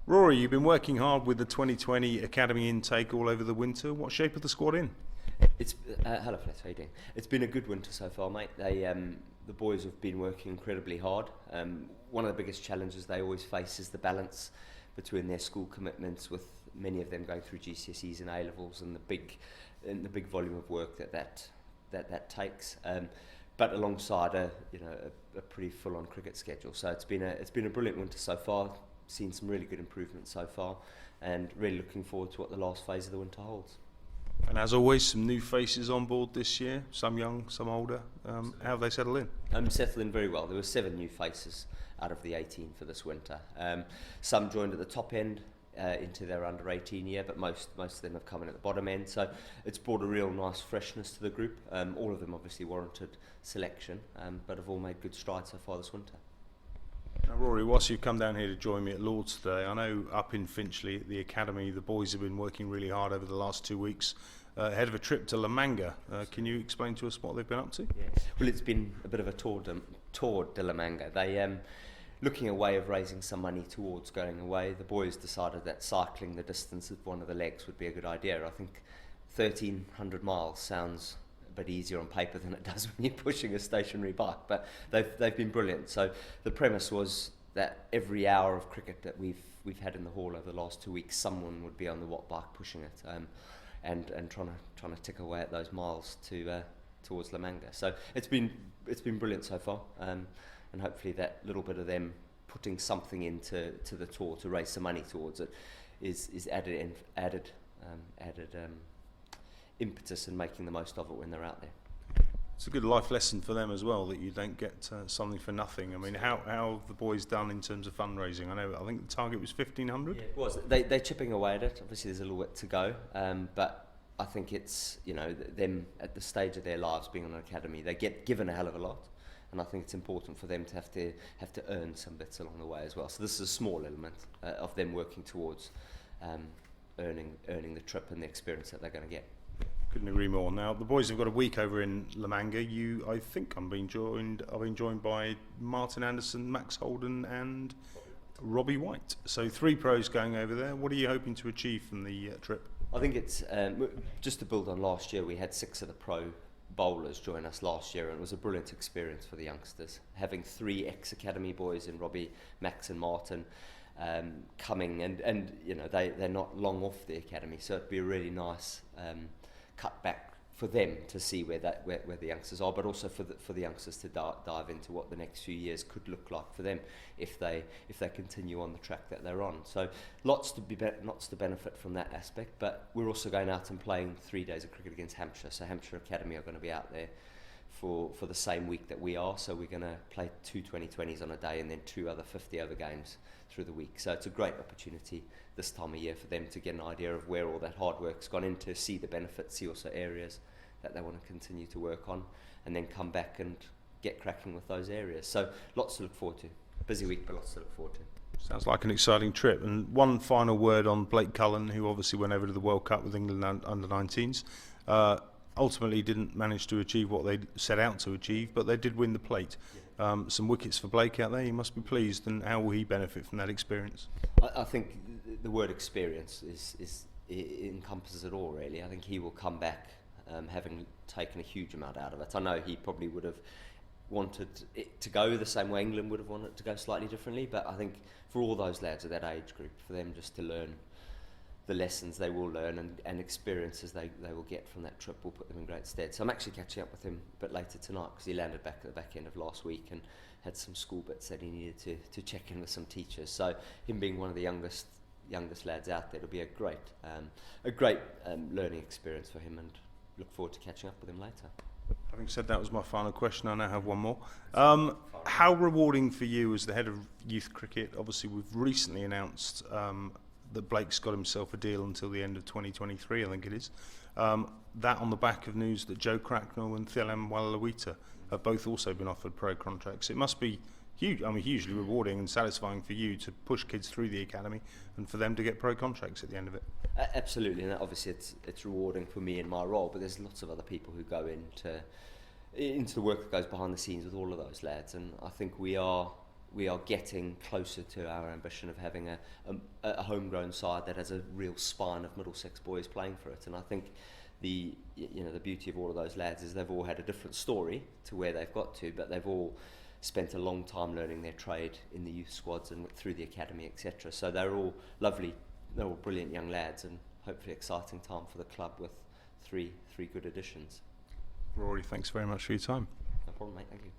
Rory, you've been working hard with the 2020 Academy intake all over the winter. What shape are the squad in? It's hello, Fletch. How you doing? It's been a good winter so far, mate. The boys have been working incredibly hard. One of the biggest challenges they always face is the balance between their school commitments, with many of them going through GCSEs and A levels, and the big volume of work that takes. But alongside a pretty full-on cricket schedule. So it's been a brilliant winter so far. Seen some really good improvements so far, and really looking forward to what the last phase of the winter holds. And as always, some new faces on board this year, some young, some older. How have they settled in? Settled in very well. There were 7 new faces out of the 18 for this winter. Some joined at the top end into their under 18 year, but most of them have come in at the bottom end. So it's brought a real nice freshness to the group. All of them obviously warranted selection, but have all made good strides so far this winter. Now, Rory, whilst you've come down here to join me at Lord's today, I know up in Finchley at the Academy, the boys have been working really hard over the last 2 weeks ahead of a trip to Manga. Can you explain to us what they've been up to? Yeah. Well, it's been a bit of a tour de Manga. They looking at a way of raising some money towards going away. The boys decided that cycling the distance of one of the legs would be a good idea. I think 1,300 miles sounds a bit easier on paper than it does when you're pushing a stationary bike, but they've been brilliant. So the premise was that every hour of cricket that we've had in the hall over the last 2 weeks, someone would be on the watt bike pushing it, and trying to tick away at those miles towards La Manga. So it's been brilliant so far, and hopefully that little bit of them putting something into the tour to raise some money towards it is added impetus and making the most of it when they're out there. It's a good life lesson for them as well, that you don't get something for nothing. I mean, how have the boys done in terms of fundraising? I think the target was 1,500. Yeah, it was. They're chipping away at it. Obviously, there's a little bit to go, but I think it's them at the stage of their lives being on an academy, they get given a hell of a lot, and I think it's important for them to have to earn some bits along the way as well. So this is a small element of them working towards earning the trip and the experience that they're going to get. Couldn't agree more. Now the boys have got a week over in La Manga. I think I've been joined by Martin Anderson, Max Holden, and Robbie White. So 3 pros going over there. What are you hoping to achieve from the trip? I think it's just to build on last year. We had 6 of the pro bowlers join us last year, and it was a brilliant experience for the youngsters. Having 3 ex-academy boys in Robbie, Max, and Martin coming, and they're not long off the academy, so it'd be a really nice cut back for them to see where the youngsters are, but also for the youngsters to dive into what the next few years could look like for them if they continue on the track that they're on. So lots to benefit from that aspect, but we're also going out and playing 3 days of cricket against Hampshire. So Hampshire Academy are going to be out there for the same week that we are. So we're going to play 2 2020s on a day, and then 2 other 50-over games through the week. So it's a great opportunity this time of year for them to get an idea of where all that hard work's gone into, see the benefits, see also areas that they want to continue to work on, and then come back and get cracking with those areas. So lots to look forward to. Busy week, but lots to look forward to. Sounds like an exciting trip. And one final word on Blake Cullen, who obviously went over to the World Cup with England under 19s. Ultimately didn't manage to achieve what they set out to achieve, but they did win the plate. Some wickets for Blake out there. He must be pleased. And how will he benefit from that experience? I think the word experience encompasses it all, really. I think he will come back having taken a huge amount out of it. I know he probably would have wanted it to go the same way England would have wanted it to go, slightly differently, but I think for all those lads of that age group, for them just to learn the lessons they will learn and experiences they will get from that trip will put them in great stead. So I'm actually catching up with him a bit later tonight, because he landed back at the back end of last week and had some school bits that he needed to check in with some teachers. So him being one of the youngest lads out there, it'll be a great learning experience for him, and look forward to catching up with him later. Having said that was my final question, I now have one more. How rewarding for you as the head of youth cricket? Obviously we've recently announced that Blake's got himself a deal until the end of 2023, I think it is. That on the back of news that Joe Cracknell and Thielem Walalawita have both also been offered pro contracts. It must be hugely rewarding and satisfying for you to push kids through the academy and for them to get pro contracts at the end of it. Absolutely, and obviously it's rewarding for me in my role, but there's lots of other people who go into the work that goes behind the scenes with all of those lads, and I think we are we are getting closer to our ambition of having a homegrown side that has a real spine of Middlesex boys playing for it. And I think the beauty of all of those lads is they've all had a different story to where they've got to, but they've all spent a long time learning their trade in the youth squads and through the academy, etc. So they're all lovely, they're all brilliant young lads, and hopefully exciting time for the club with three good additions. Rory, thanks very much for your time. No problem, mate. Thank you.